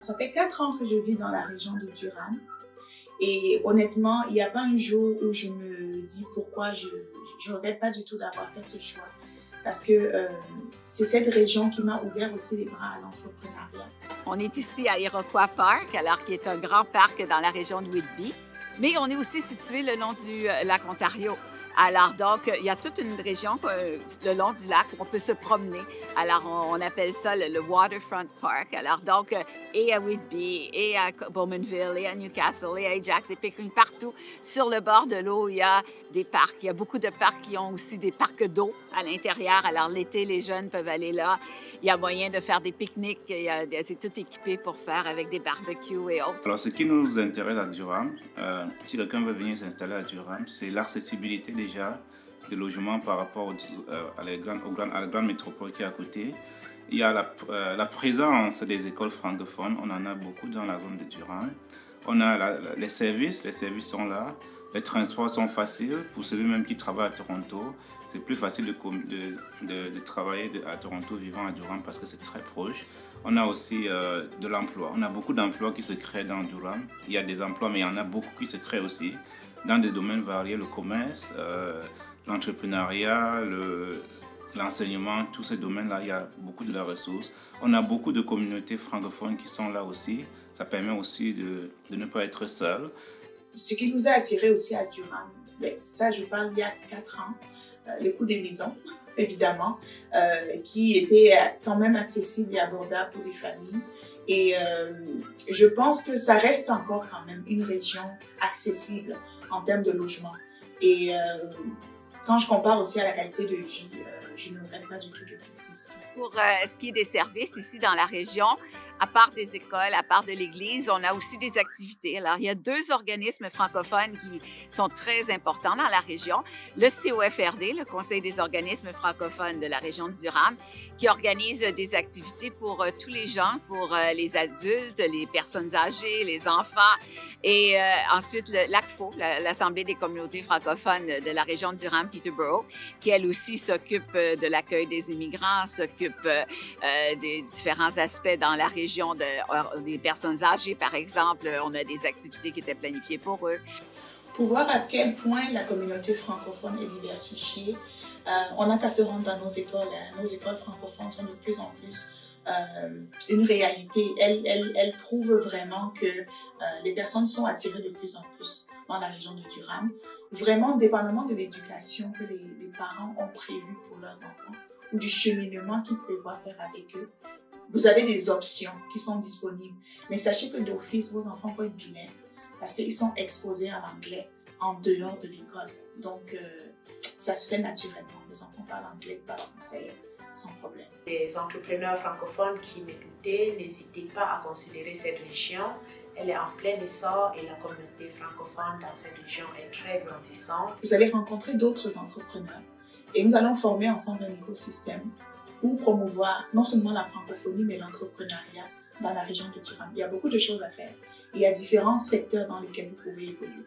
Ça fait 4 ans que je vis dans la région de Durham. Et honnêtement, il n'y a pas un jour où je me dis pourquoi je ne regrette pas du tout d'avoir fait ce choix. Parce que c'est cette région qui m'a ouvert aussi les bras à l'entrepreneuriat. On est ici à Iroquois Park, alors qui est un grand parc dans la région de Whitby. Mais on est aussi situé le long du lac Ontario. Alors donc, il y a toute une région le long du lac où on peut se promener. Alors, on appelle ça le Waterfront Park. Alors donc, et à Whitby, et à Bowmanville, et à Newcastle, et à Ajax, et Pickering, partout sur le bord de l'eau, il y a des parcs. Il y a beaucoup de parcs qui ont aussi des parcs d'eau à l'intérieur. Alors l'été, les jeunes peuvent aller là. Il y a moyen de faire des pique-niques. C'est tout équipé pour faire avec des barbecues et autres. Alors, ce qui nous intéresse à Durham, si quelqu'un veut venir s'installer à Durham, c'est l'accessibilité déjà des logements par rapport à la grande métropole qui est à côté. Il y a la présence des écoles francophones, on en a beaucoup dans la zone de Durham. On a les services sont là. Les transports sont faciles pour celui même qui travaille à Toronto. C'est plus facile de travailler à Toronto vivant à Durham parce que c'est très proche. On a aussi de l'emploi. On a beaucoup d'emplois qui se créent dans Durham. Il y a des emplois, mais il y en a beaucoup qui se créent aussi dans des domaines variés, le commerce, l'entrepreneuriat, l'enseignement, tous ces domaines-là, il y a beaucoup de ressources. On a beaucoup de communautés francophones qui sont là aussi. Ça permet aussi de ne pas être seul. Ce qui nous a attirés aussi à Durham, ça je parle il y a 4 ans, le coût des maisons, évidemment, qui était quand même accessible et abordable pour des familles. Et je pense que ça reste encore quand même une région accessible en termes de logement. Et quand je compare aussi à la qualité de vie, je ne regrette pas du tout de vivre ici. Pour ce qui est des services ici dans la région, à part des écoles, à part de l'Église, on a aussi des activités. Alors, il y a 2 organismes francophones qui sont très importants dans la région. Le COFRD, le Conseil des organismes francophones de la région de Durham, qui organise des activités pour tous les gens, pour les adultes, les personnes âgées, les enfants. Et ensuite, l'ACFO, l'Assemblée des communautés francophones de la région de Durham-Peterborough, qui elle aussi s'occupe de l'accueil des immigrants, s'occupe des différents aspects dans la région des personnes âgées, par exemple. On a des activités qui étaient planifiées pour eux. Pour voir à quel point la communauté francophone est diversifiée, on n'a qu'à se rendre dans nos écoles. Nos écoles francophones sont de plus en plus une réalité. Elles prouvent vraiment que les personnes sont attirées de plus en plus dans la région de Durham. Vraiment, dépendamment de l'éducation que les parents ont prévue pour leurs enfants ou du cheminement qu'ils prévoient faire avec eux, vous avez des options qui sont disponibles. Mais sachez que d'office, vos enfants vont être bilingues parce qu'ils sont exposés à l'anglais en dehors de l'école. Donc, ça se fait naturellement. Les enfants parlent anglais, parlent français sans problème. Les entrepreneurs francophones qui m'écoutaient, n'hésitez pas à considérer cette région. Elle est en plein essor et la communauté francophone dans cette région est très grandissante. Vous allez rencontrer d'autres entrepreneurs et nous allons former ensemble un écosystème pour promouvoir non seulement la francophonie, mais l'entrepreneuriat dans la région de Durham. Il y a beaucoup de choses à faire. Il y a différents secteurs dans lesquels vous pouvez évoluer.